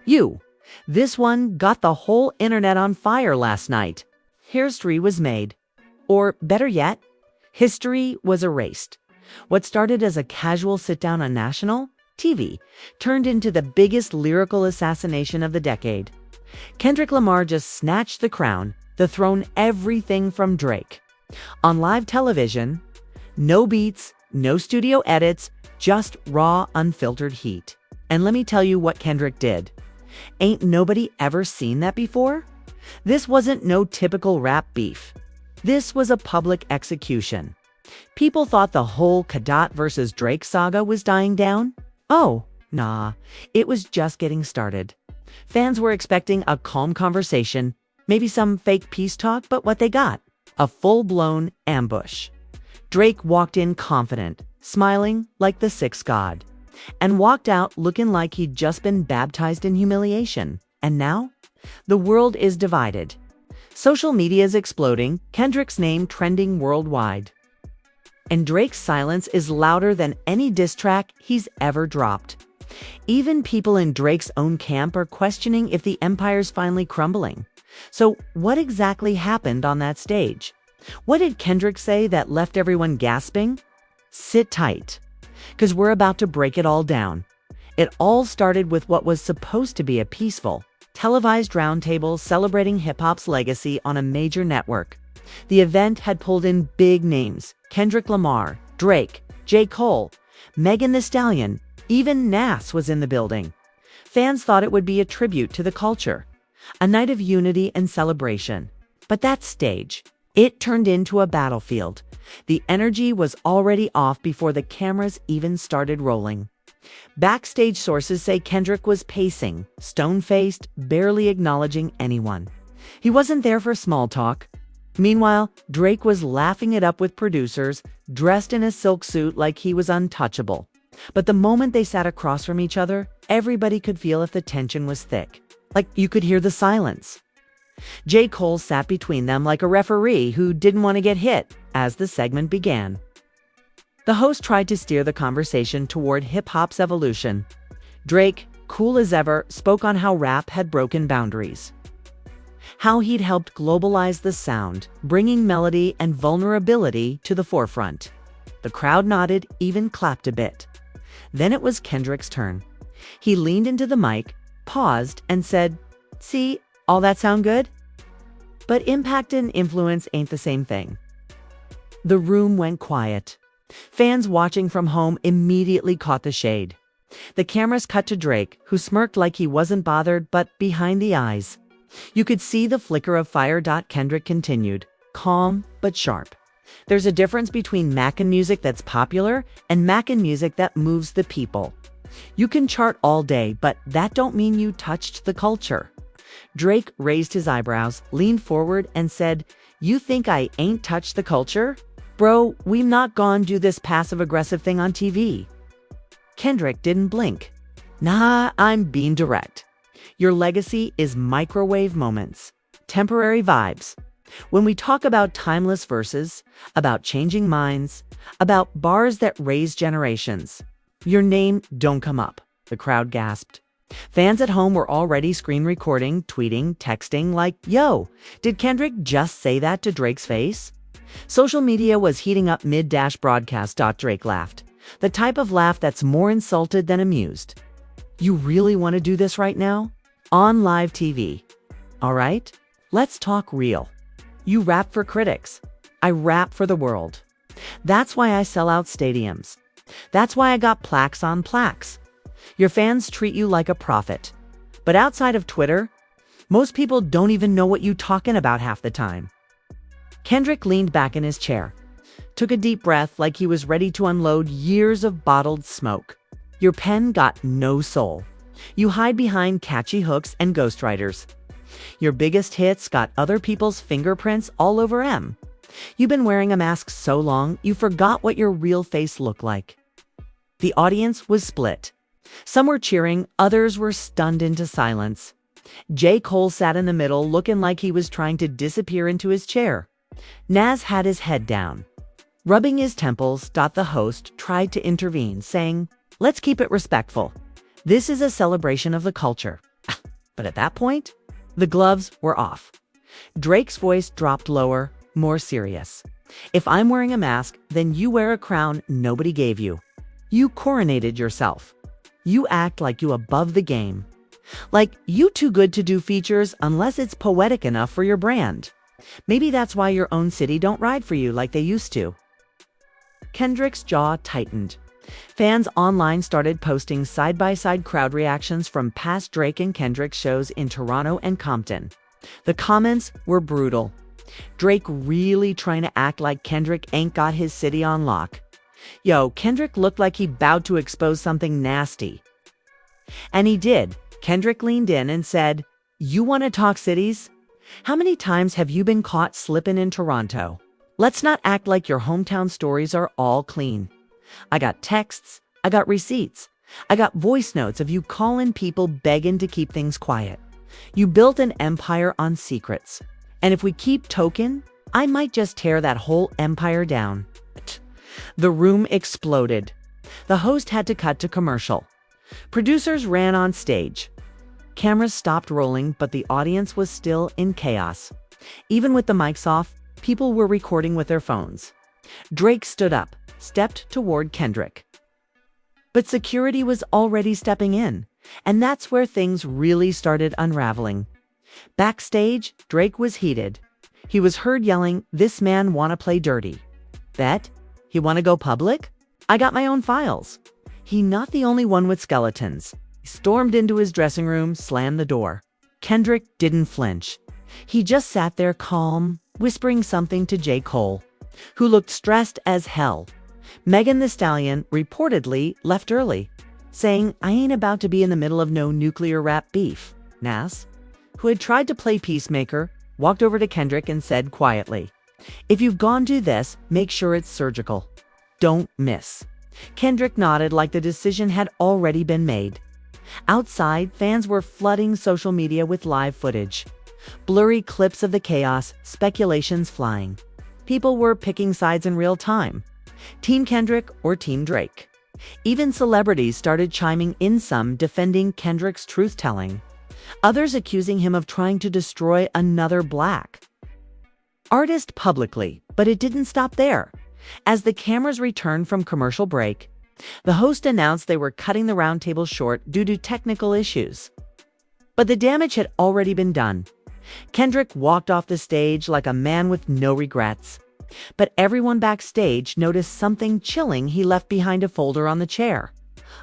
You. This one got the whole internet on fire last night. History was made. Or better yet, history was erased. What started as a casual sit-down on national TV turned into the biggest lyrical assassination of the decade. Kendrick Lamar just snatched the crown, the throne everything from Drake. On live television, no beats, no studio edits, just raw, unfiltered heat. And let me tell you what Kendrick did. Ain't nobody ever seen that before? This wasn't no typical rap beef. This was a public execution. People thought the whole Kadat versus Drake saga was dying down. Oh, nah, it was just getting started. Fans were expecting a calm conversation, maybe some fake peace talk, but what they got? A full-blown ambush. Drake walked in confident, smiling like the sixth god, and walked out looking like he'd just been baptized in humiliation. And now? The world is divided. Social media is exploding, Kendrick's name trending worldwide. And Drake's silence is louder than any diss track he's ever dropped. Even people in Drake's own camp are questioning if the empire's finally crumbling. So what exactly happened on that stage? What did Kendrick say that left everyone gasping? Sit tight, because we're about to break it all down. It all started with what was supposed to be a peaceful, televised roundtable celebrating hip-hop's legacy on a major network. The event had pulled in big names: Kendrick Lamar, Drake, J. Cole, Megan Thee Stallion, even Nas was in the building. Fans thought it would be a tribute to the culture, a night of unity and celebration. But that stage, it turned into a battlefield. The energy was already off before the cameras even started rolling. Backstage sources say Kendrick was pacing, stone-faced, barely acknowledging anyone. He wasn't there for small talk. Meanwhile, Drake was laughing it up with producers, dressed in a silk suit like he was untouchable. But the moment they sat across from each other, everybody could feel if the tension was thick. Like you could hear the silence. J. Cole sat between them like a referee who didn't want to get hit as the segment began. The host tried to steer the conversation toward hip-hop's evolution. Drake, cool as ever, spoke on how rap had broken boundaries, how he'd helped globalize the sound, bringing melody and vulnerability to the forefront. The crowd nodded, even clapped a bit. Then it was Kendrick's turn. He leaned into the mic, paused, and said, "See, all that sound good? But impact and influence ain't the same thing." The room went quiet. Fans watching from home immediately caught the shade. The cameras cut to Drake, who smirked like he wasn't bothered, but behind the eyes, you could see the flicker of fire. Kendrick continued, calm but sharp. There's a difference between Mackin' music that's popular and Mackin' music that moves the people. You can chart all day, but that don't mean you touched the culture. Drake raised his eyebrows, leaned forward, and said, "You think I ain't touched the culture? Bro, we've not gone do this passive-aggressive thing on TV." Kendrick didn't blink. "Nah, I'm being direct. Your legacy is microwave moments, temporary vibes. When we talk about timeless verses, about changing minds, about bars that raise generations, your name don't come up." The crowd gasped. Fans at home were already screen recording, tweeting, texting like, "Yo, did Kendrick just say that to Drake's face?" Social media was heating up mid-broadcast. Drake laughed. The type of laugh that's more insulted than amused. "You really want to do this right now? On live TV? All right, let's talk real. You rap for critics. I rap for the world. That's why I sell out stadiums. That's why I got plaques on plaques. Your fans treat you like a prophet. But outside of Twitter, most people don't even know what you talking about half the time." Kendrick leaned back in his chair, took a deep breath like he was ready to unload years of bottled smoke. "Your pen got no soul. You hide behind catchy hooks and ghostwriters. Your biggest hits got other people's fingerprints all over 'em. You've been wearing a mask so long, you forgot what your real face looked like." The audience was split. Some were cheering, others were stunned into silence. J. Cole sat in the middle, looking like he was trying to disappear into his chair. Nas had his head down, rubbing his temples. The host tried to intervene, saying, "Let's keep it respectful. This is a celebration of the culture." But at that point, the gloves were off. Drake's voice dropped lower, more serious. If I'm wearing a mask, then you wear a crown nobody gave you. You coronated yourself. You act like you above the game. Like you too good to do features unless it's poetic enough for your brand. Maybe that's why your own city don't ride for you like they used to. Kendrick's jaw tightened. Fans online started posting side-by-side crowd reactions from past Drake and Kendrick shows in Toronto and Compton. The comments were brutal. Drake really trying to act like Kendrick ain't got his city on lock. Yo, Kendrick looked like he bowed to expose something nasty. And he did. Kendrick leaned in and said, "You want to talk cities? How many times have you been caught slipping in Toronto? Let's not act like your hometown stories are all clean. I got texts, I got receipts, I got voice notes of you calling people begging to keep things quiet. You built an empire on secrets. And if we keep talking, I might just tear that whole empire down." The room exploded. The host had to cut to commercial. Producers ran on stage. Cameras stopped rolling, but the audience was still in chaos. Even with the mics off, people were recording with their phones. Drake stood up, stepped toward Kendrick. But security was already stepping in, and that's where things really started unraveling. Backstage, Drake was heated. He was heard yelling, "This man wanna play dirty." Bet? He wanna go public? I got my own files. He not the only one with skeletons. He stormed into his dressing room, slammed the door. Kendrick didn't flinch. He just sat there calm, whispering something to J. Cole, who looked stressed as hell. Megan Thee Stallion reportedly left early, saying, "I ain't about to be in the middle of no nuclear rap beef." Nas, who had tried to play peacemaker, walked over to Kendrick and said quietly, "If you've gone to this, make sure it's surgical. Don't miss." Kendrick nodded like the decision had already been made. Outside, fans were flooding social media with live footage. Blurry clips of the chaos, speculations flying. People were picking sides in real time. Team Kendrick or Team Drake. Even celebrities started chiming in, some defending Kendrick's truth-telling, others accusing him of trying to destroy another Black artist publicly. But it didn't stop there. As the cameras returned from commercial break, the host announced they were cutting the roundtable short due to technical issues. But the damage had already been done. Kendrick walked off the stage like a man with no regrets. But everyone backstage noticed something chilling. He left behind a folder on the chair.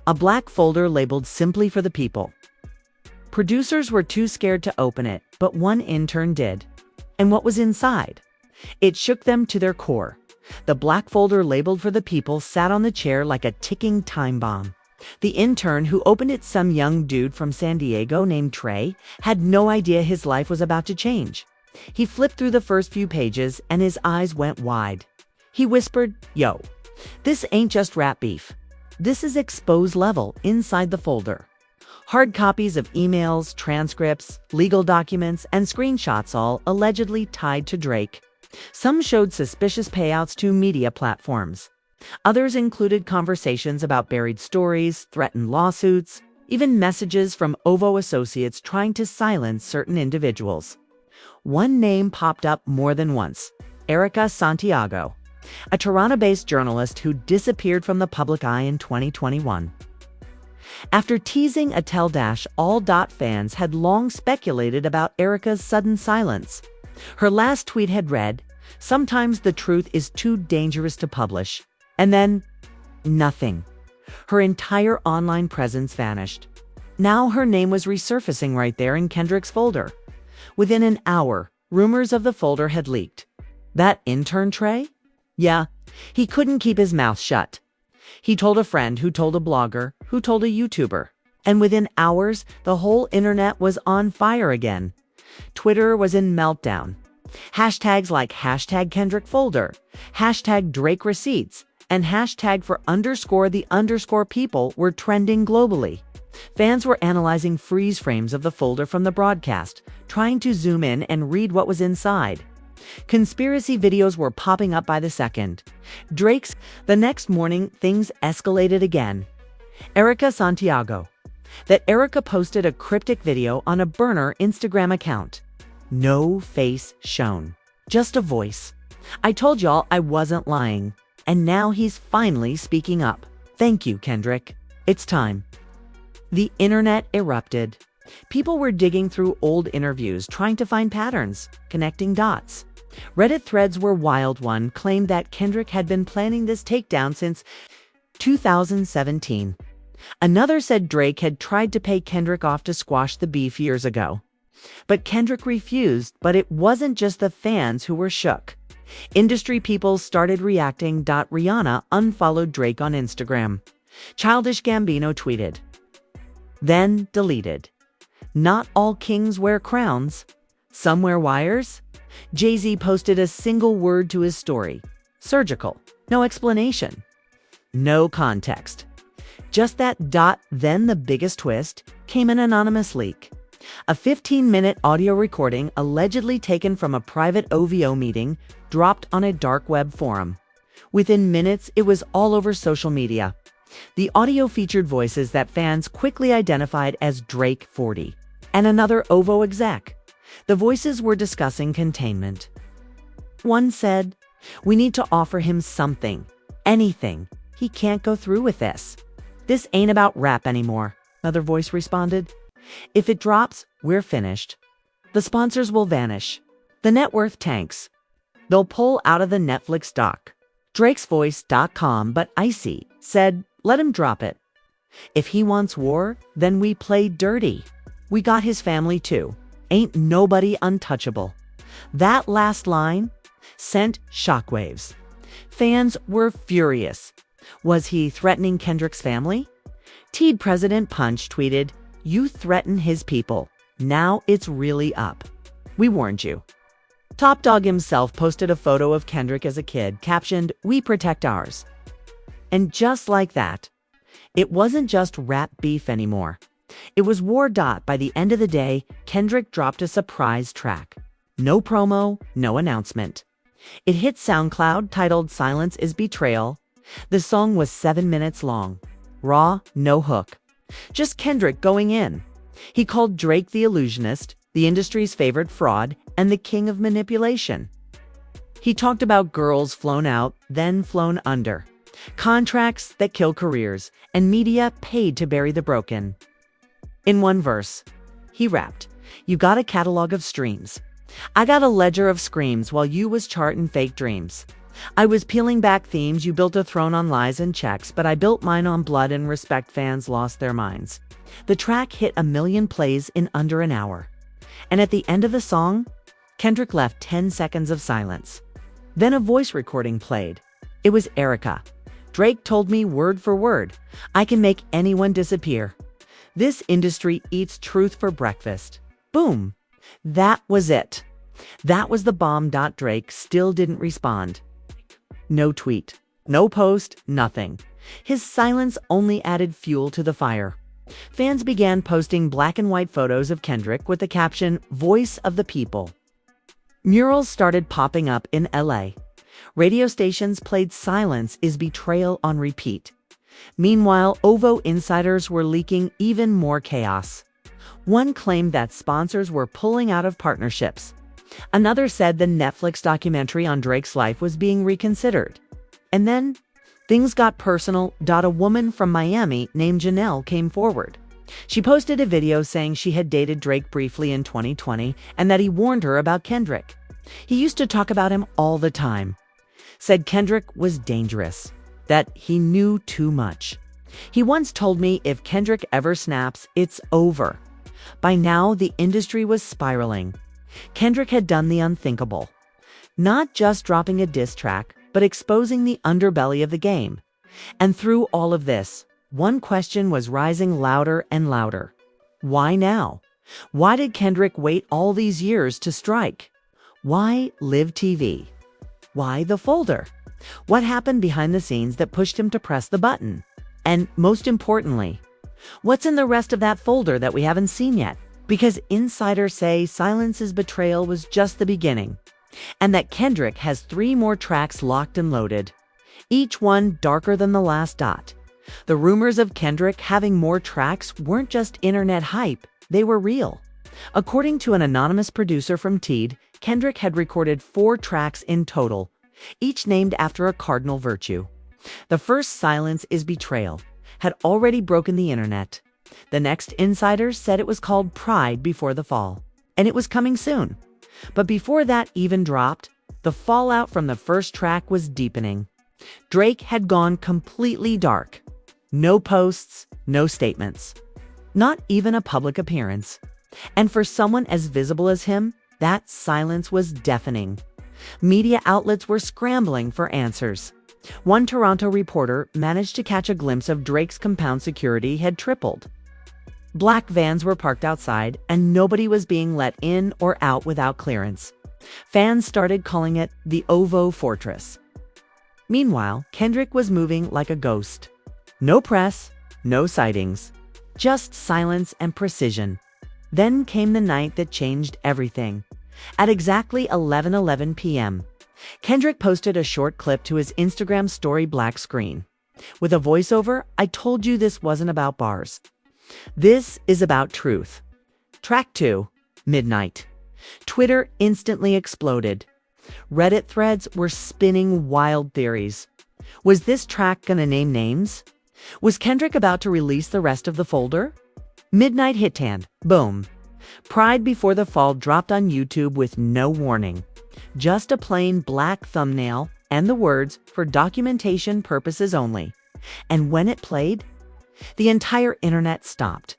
A black folder labeled simply for the people. Producers were too scared to open it, but one intern did. And what was inside? It shook them to their core. The black folder labeled for the people sat on the chair like a ticking time bomb. The intern who opened it, some young dude from San Diego named Trey, had no idea his life was about to change. He flipped through the first few pages and his eyes went wide. He whispered, "Yo, this ain't just rap beef. This is expose level." Inside the folder, hard copies of emails, transcripts, legal documents, and screenshots, all allegedly tied to Drake. Some showed suspicious payouts to media platforms. Others included conversations about buried stories, threatened lawsuits, even messages from OVO associates trying to silence certain individuals. One name popped up more than once: Erica Santiago, a Toronto-based journalist who disappeared from the public eye in 2021. After teasing a tell-dash, all fans had long speculated about Erica's sudden silence. Her last tweet had read, "Sometimes the truth is too dangerous to publish." And then, nothing. Her entire online presence vanished. Now her name was resurfacing right there in Kendrick's folder. Within an hour, rumors of the folder had leaked. That intern Trey? Yeah, he couldn't keep his mouth shut. He told a friend who told a blogger who told a YouTuber. And within hours, the whole internet was on fire again. Twitter was in meltdown. Hashtags like #KendrickFolder, #DrakeReceipts, and #for_the_people were trending globally. Fans were analyzing freeze frames of the folder from the broadcast, trying to zoom in and read what was inside. Conspiracy videos were popping up by the second. The next morning, things escalated again. Erica Santiago, that Erica posted a cryptic video on a burner Instagram account. No face shown, just a voice. I told y'all I wasn't lying, and now he's finally speaking up. Thank you, Kendrick. It's time. The internet erupted. People were digging through old interviews, trying to find patterns, connecting dots. Reddit threads were wild. One claimed that Kendrick had been planning this takedown since 2017. Another said Drake had tried to pay Kendrick off to squash the beef years ago. But Kendrick refused, but it wasn't just the fans who were shook. Industry people started reacting. Rihanna unfollowed Drake on Instagram. Childish Gambino tweeted, then deleted. Not all kings wear crowns. Some wear wires. Jay-Z posted a single word to his story. Surgical. No explanation. No context. Just that dot. Then the biggest twist came an anonymous leak. A 15-minute audio recording allegedly taken from a private OVO meeting dropped on a dark web forum. Within minutes, it was all over social media. The audio featured voices that fans quickly identified as Drake 40 and another OVO exec. The voices were discussing containment. One said, "We need to offer him something, anything. He can't go through with this. This ain't about rap anymore," another voice responded. "If it drops, we're finished. The sponsors will vanish. The net worth tanks. They'll pull out of the Netflix doc." DrakesVoice.com, but Icy said, "Let him drop it. If he wants war, then we play dirty. We got his family too. Ain't nobody untouchable." That last line sent shockwaves. Fans were furious. Was he threatening Kendrick's family? Teed President Punch tweeted, "You threaten his people. Now it's really up. We warned you." Top Dog himself posted a photo of Kendrick as a kid, captioned, "We protect ours." And just like that, it wasn't just rap beef anymore. It was war. By the end of the day, Kendrick dropped a surprise track. No promo, no announcement. It hit SoundCloud, titled "Silence is Betrayal." The song was 7 minutes long. Raw, no hook. Just Kendrick going in. He called Drake the illusionist, the industry's favorite fraud, and the king of manipulation. He talked about girls flown out, then flown under, contracts that kill careers, and media paid to bury the broken. In one verse, he rapped, "You got a catalog of streams. I got a ledger of screams while you was charting fake dreams. I was peeling back themes. You built a throne on lies and checks, but I built mine on blood and respect." Fans lost their minds. The track hit 1 million plays in under an hour. And at the end of the song, Kendrick left 10 seconds of silence. Then a voice recording played. It was Erica. "Drake told me word for word, I can make anyone disappear. This industry eats truth for breakfast." Boom. That was it. That was the bomb. Drake still didn't respond. No tweet, no post, nothing. His silence only added fuel to the fire. Fans began posting black and white photos of Kendrick with the caption, "Voice of the People." Murals started popping up in LA. Radio stations played "Silence is Betrayal" on repeat. Meanwhile, OVO insiders were leaking even more chaos. One claimed that sponsors were pulling out of partnerships. Another said the Netflix documentary on Drake's life was being reconsidered. And then things got personal. A woman from Miami named Janelle came forward. She posted a video saying she had dated Drake briefly in 2020 and that he warned her about Kendrick. He used to talk about him all the time. Said Kendrick was dangerous, that he knew too much. He once told me if Kendrick ever snaps, it's over. By now, the industry was spiraling. Kendrick had done the unthinkable. Not just dropping a diss track, but exposing the underbelly of the game. And through all of this, one question was rising louder and louder. Why now? Why did Kendrick wait all these years to strike? Why Live TV? Why the folder? What happened behind the scenes that pushed him to press the button? And most importantly, what's in the rest of that folder that we haven't seen yet? Because insiders say Silence is Betrayal was just the beginning, and that Kendrick has 3 more tracks locked and loaded, each one darker than the last. The rumors of Kendrick having more tracks weren't just internet hype, they were real. According to an anonymous producer from Teed, Kendrick had recorded 4 tracks in total, each named after a cardinal virtue. The first, Silence is Betrayal, had already broken the internet. The next, insiders said it was called Pride Before the Fall, and it was coming soon. But before that even dropped, the fallout from the first track was deepening. Drake had gone completely dark. No posts, no statements. Not even a public appearance. And for someone as visible as him, that silence was deafening. Media outlets were scrambling for answers. One Toronto reporter managed to catch a glimpse of Drake's compound security had tripled. Black vans were parked outside, and nobody was being let in or out without clearance. Fans started calling it the OVO Fortress. Meanwhile, Kendrick was moving like a ghost. No press, no sightings, just silence and precision. Then came the night that changed everything. At exactly 11:11 p.m., Kendrick posted a short clip to his Instagram story black screen. With a voiceover, "I told you this wasn't about bars. This is about truth." Track 2, Midnight. Twitter instantly exploded. Reddit threads were spinning wild theories. Was this track gonna name names? Was Kendrick about to release the rest of the folder? Midnight hit hand. Boom. Pride Before the Fall dropped on YouTube with no warning. Just a plain black thumbnail and the words, "For documentation purposes only." And when it played, the entire internet stopped.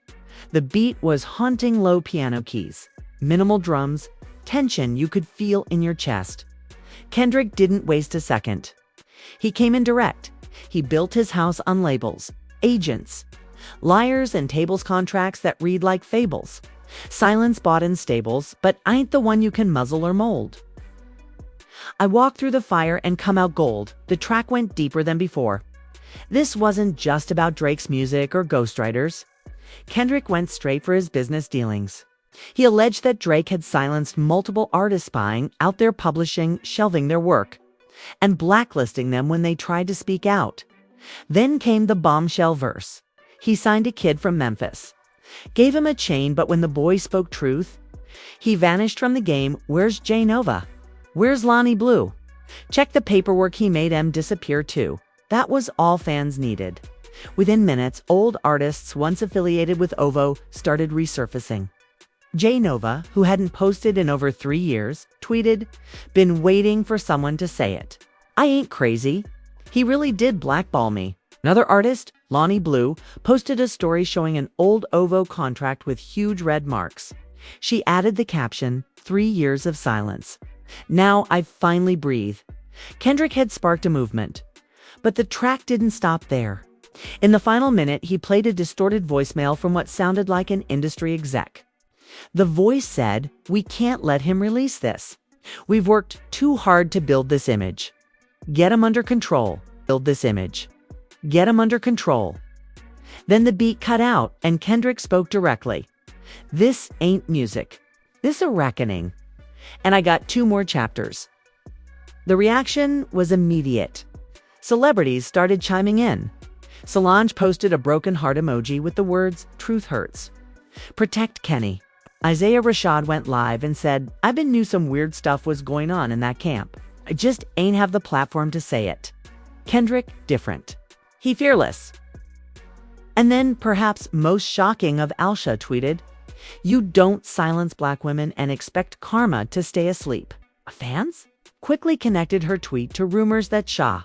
The beat was haunting low piano keys, minimal drums, tension you could feel in your chest. Kendrick didn't waste a second. He came in direct. He built his house on labels, agents, liars and tables contracts that read like fables. Silence bought in stables, but ain't the one you can muzzle or mold. I walked through the fire and come out gold. The track went deeper than before. This wasn't just about Drake's music or ghostwriters. Kendrick went straight for his business dealings. He alleged that Drake had silenced multiple artists spying out there publishing, shelving their work, and blacklisting them when they tried to speak out. Then came the bombshell verse. He signed a kid from Memphis, gave him a chain, but when the boy spoke truth, he vanished from the game. Where's J Nova? Where's Lonnie Blue? Check the paperwork, he made M disappear too. That was all fans needed. Within minutes, old artists once affiliated with OVO started resurfacing. J Nova, who hadn't posted in over 3 years, tweeted, "Been waiting for someone to say it. I ain't crazy. He really did blackball me." Another artist, Lonnie Blue, posted a story showing an old OVO contract with huge red marks. She added the caption, "3 years of silence. Now I finally breathe." Kendrick had sparked a movement. But the track didn't stop there. In the final minute, he played a distorted voicemail from what sounded like an industry exec. The voice said, "We can't let him release this. We've worked too hard to build this image. Get him under control. Build this image. Get him under control." Then the beat cut out and Kendrick spoke directly. "This ain't music. This a reckoning. And I got 2 more chapters." The reaction was immediate. Celebrities started chiming in. Solange posted a broken heart emoji with the words, "Truth hurts. Protect Kenny." Isaiah Rashad went live and said, "I've been knew some weird stuff was going on in that camp. I just ain't have the platform to say it." Kendrick, different. He fearless. And then, perhaps most shocking of Alsha tweeted, "You don't silence black women and expect karma to stay asleep." Fans quickly connected her tweet to rumors that Shah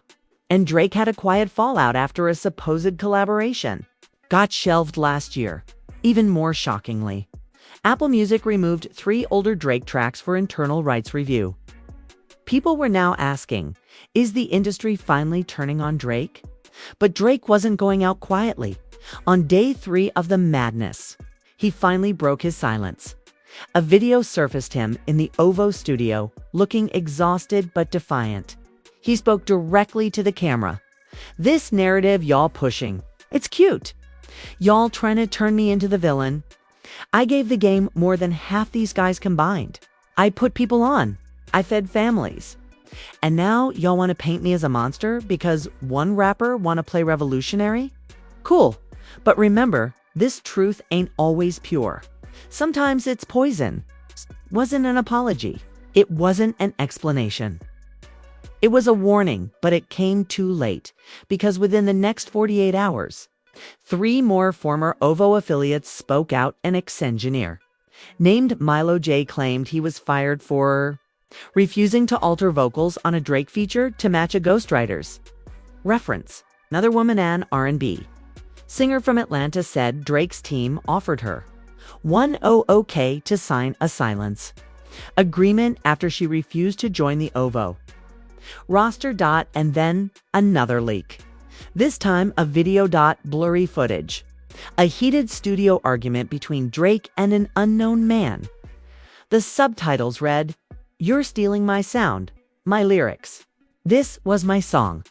and Drake had a quiet fallout after a supposed collaboration. Got shelved last year. Even more shockingly, Apple Music removed 3 older Drake tracks for internal rights review. People were now asking, is the industry finally turning on Drake? But Drake wasn't going out quietly. On day 3 of the madness, he finally broke his silence. A video surfaced him in the OVO studio, looking exhausted but defiant. He spoke directly to the camera. "This narrative y'all pushing, it's cute. Y'all trying to turn me into the villain. I gave the game more than half these guys combined. I put people on. I fed families. And now y'all want to paint me as a monster because one rapper want to play revolutionary? Cool. But remember, this truth ain't always pure. Sometimes it's poison. Wasn't an apology. It wasn't an explanation. It was a warning, but it came too late, because within the next 48 hours, 3 more former OVO affiliates spoke out. An ex-engineer named Milo J claimed he was fired for refusing to alter vocals on a Drake feature to match a ghostwriter's reference. Another woman, an R&B singer from Atlanta, said Drake's team offered her $100K to sign a silence agreement after she refused to join the OVO roster. And then another leak. This time a video. Blurry footage. A heated studio argument between Drake and an unknown man. The subtitles read, "You're stealing my sound, my lyrics. This was my song.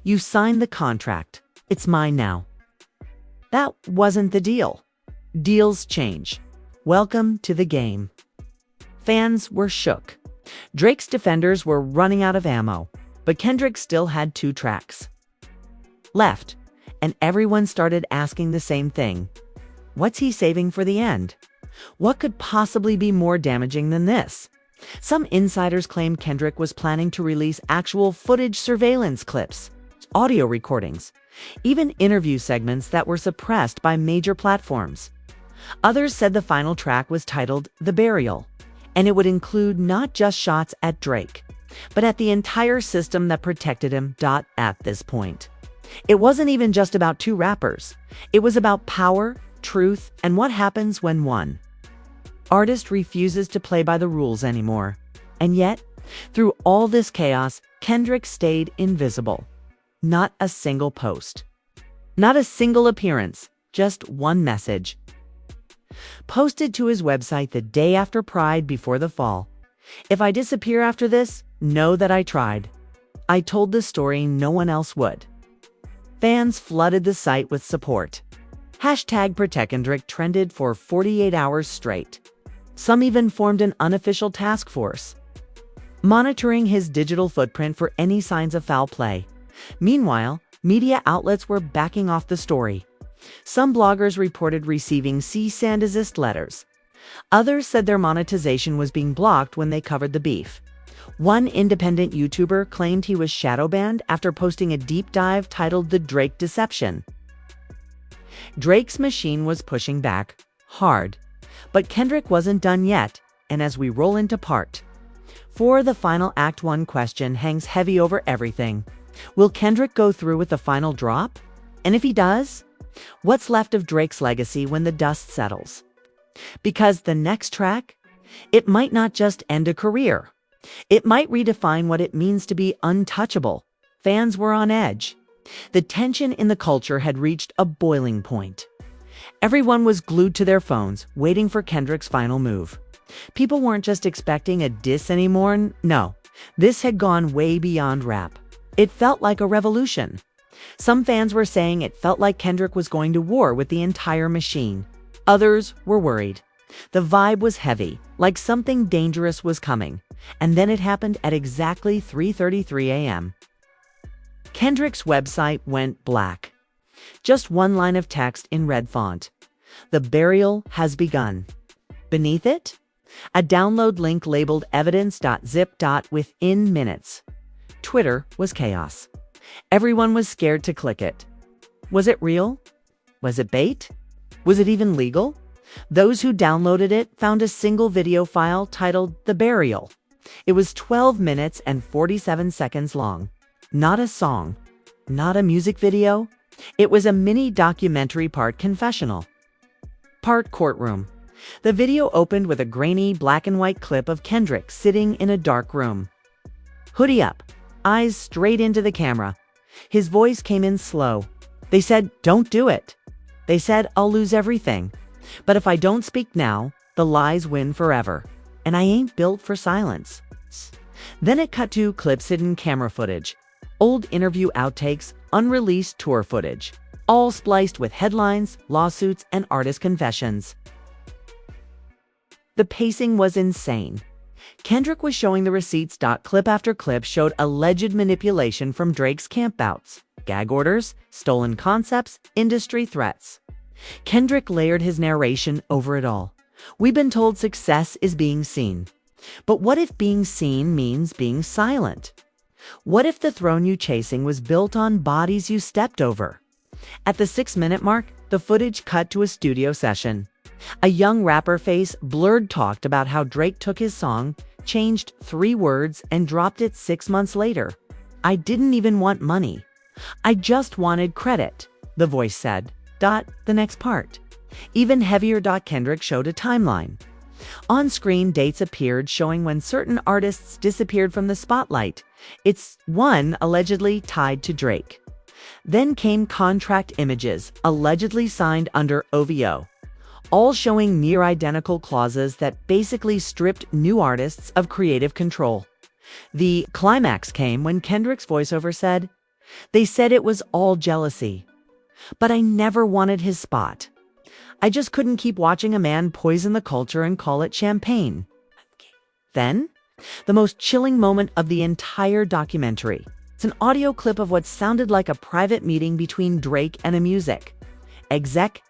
You signed the contract. It's mine now." That wasn't the deal. Deals change. Welcome to the game. Fans were shook. Drake's defenders were running out of ammo, but Kendrick still had 2 tracks left, and everyone started asking the same thing. What's he saving for the end? What could possibly be more damaging than this? Some insiders claimed Kendrick was planning to release actual footage, surveillance clips, audio recordings, even interview segments that were suppressed by major platforms. Others said the final track was titled The Burial, and it would include not just shots at Drake, but at the entire system that protected him. At this point, it wasn't even just about 2 rappers. It was about power, truth, and what happens when one artist refuses to play by the rules anymore. And yet, through all this chaos, Kendrick stayed invisible. Not a single post. Not a single appearance. Just one message posted to his website the day after Pride before the fall. "If I disappear after this, know that I tried. I told the story no one else would." Fans flooded the site with support. #ProtectKendrick trended for 48 hours straight. Some even formed an unofficial task force, monitoring his digital footprint for any signs of foul play. Meanwhile, media outlets were backing off the story. Some bloggers reported receiving cease and desist letters. Others said their monetization was being blocked when they covered the beef. One independent YouTuber claimed he was shadow banned after posting a deep dive titled The Drake Deception. Drake's machine was pushing back hard, but Kendrick wasn't done yet, and as we roll into part 4, the final Act 1 question hangs heavy over everything. Will Kendrick go through with the final drop? And if he does, what's left of Drake's legacy when the dust settles? Because the next track, it might not just end a career. It might redefine what it means to be untouchable. Fans were on edge. The tension in the culture had reached a boiling point. Everyone was glued to their phones, waiting for Kendrick's final move. People weren't just expecting a diss anymore. No, this had gone way beyond rap. It felt like a revolution. Some fans were saying it felt like Kendrick was going to war with the entire machine. Others were worried. The vibe was heavy, like something dangerous was coming. And then it happened at exactly 3:33 a.m. Kendrick's website went black. Just one line of text in red font. "The burial has begun." Beneath it, a download link labeled evidence.zip. Within minutes, Twitter was chaos. Everyone was scared to click it. Was it real? Was it bait? Was it even legal? Those who downloaded it found a single video file titled The Burial. It was 12 minutes and 47 seconds long. Not a song, not a music video. It was a mini documentary, part confessional, part courtroom. The video opened with a grainy black and white clip of Kendrick sitting in a dark room. Hoodie up, eyes straight into the camera. His voice came in slow. They said, "Don't do it." They said, "I'll lose everything. But if I don't speak now, the lies win forever. And I ain't built for silence." Then it cut to clips, hidden camera footage, old interview outtakes, unreleased tour footage, all spliced with headlines, lawsuits, and artist confessions. The pacing was insane. Kendrick was showing the receipts. Clip after clip showed alleged manipulation from Drake's campouts, gag orders, stolen concepts, industry threats. Kendrick layered his narration over it all. We've been told success is being seen. But what if being seen means being silent? What if the throne you chasing was built on bodies you stepped over? At the 6-minute mark, the footage cut to a studio session. A young rapper face blurred talked about how Drake took his song, changed 3 words, and dropped it 6 months later. "I didn't even want money. I just wanted credit," the voice said. The next part. Even heavier. Kendrick showed a timeline. On-screen dates appeared showing when certain artists disappeared from the spotlight. It's one allegedly tied to Drake. Then came contract images, allegedly signed under OVO, all showing near-identical clauses that basically stripped new artists of creative control. The climax came when Kendrick's voiceover said, "They said it was all jealousy, but I never wanted his spot. I just couldn't keep watching a man poison the culture and call it champagne." Then, the most chilling moment of the entire documentary. It's an audio clip of what sounded like a private meeting between Drake and a music exec.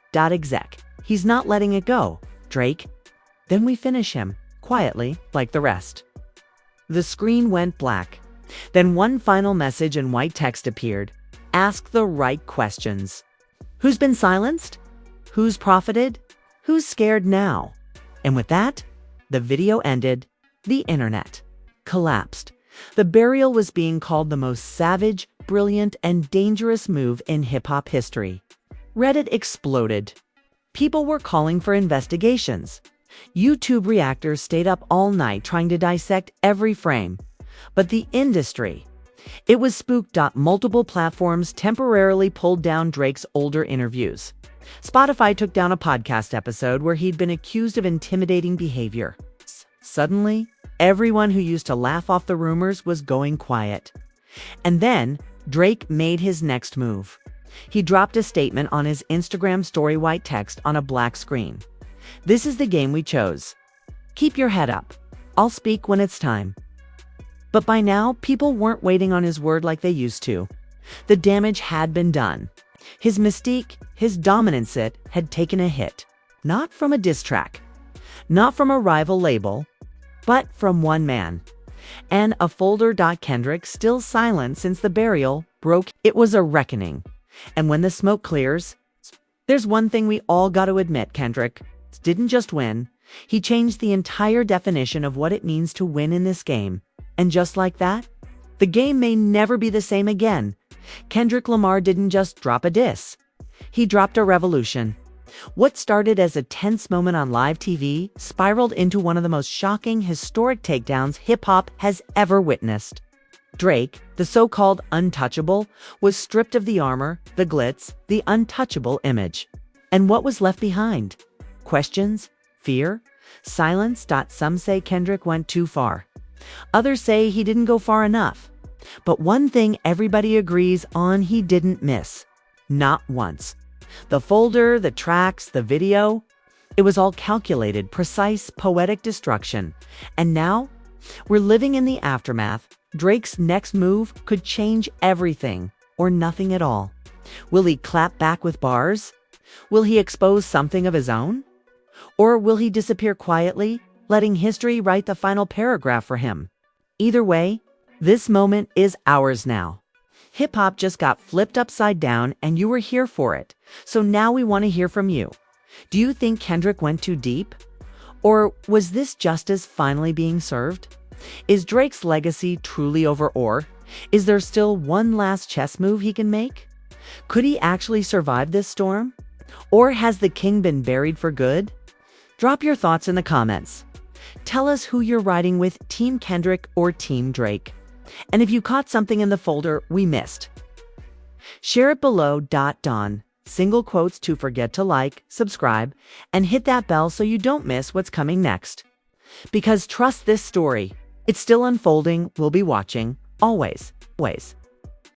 "He's not letting it go, Drake. Then we finish him, quietly, like the rest." The screen went black. Then one final message in white text appeared. "Ask the right questions. Who's been silenced? Who's profited? Who's scared now?" And with that, the video ended. The internet collapsed. The burial was being called the most savage, brilliant, and dangerous move in hip-hop history. Reddit exploded. People were calling for investigations. YouTube reactors stayed up all night trying to dissect every frame. But the industry, it was spooked. Multiple platforms temporarily pulled down Drake's older interviews. Spotify took down a podcast episode where he'd been accused of intimidating behavior. Suddenly, everyone who used to laugh off the rumors was going quiet. And then, Drake made his next move. He dropped a statement on his Instagram story, white text on a black screen. "This is the game we chose. Keep your head up. I'll speak when it's time." But by now, people weren't waiting on his word like they used to. The damage had been done. His mystique, his dominance had taken a hit. Not from a diss track, not from a rival label, but from one man. And a folder. Kendrick, still silent since the burial, broke. It was a reckoning. And when the smoke clears, there's one thing we all got to admit: Kendrick didn't just win. He changed the entire definition of what it means to win in this game. And just like that, the game may never be the same again. Kendrick Lamar didn't just drop a diss. He dropped a revolution. What started as a tense moment on live TV spiraled into one of the most shocking, historic takedowns hip-hop has ever witnessed. Drake, the so-called untouchable, was stripped of the armor, the glitz, the untouchable image. And what was left behind? Questions? Fear? Silence. Some say Kendrick went too far. Others say he didn't go far enough. But one thing everybody agrees on: he didn't miss. Not once. The folder, the tracks, the video, it was all calculated, precise, poetic destruction. And now, we're living in the aftermath. Drake's next move could change everything, or nothing at all. Will he clap back with bars? Will he expose something of his own? Or will he disappear quietly, letting history write the final paragraph for him? Either way, this moment is ours now. Hip-hop just got flipped upside down, and you were here for it. So now we want to hear from you. Do you think Kendrick went too deep? Or was this justice finally being served? Is Drake's legacy truly over, or is there still one last chess move he can make? Could he actually survive this storm? Or has the king been buried for good? Drop your thoughts in the comments. Tell us who you're riding with, Team Kendrick or Team Drake. And if you caught something in the folder we missed, share it below. Single quotes to forget to like, subscribe, and hit that bell so you don't miss what's coming next. Because trust this story, it's still unfolding. We'll be watching, always.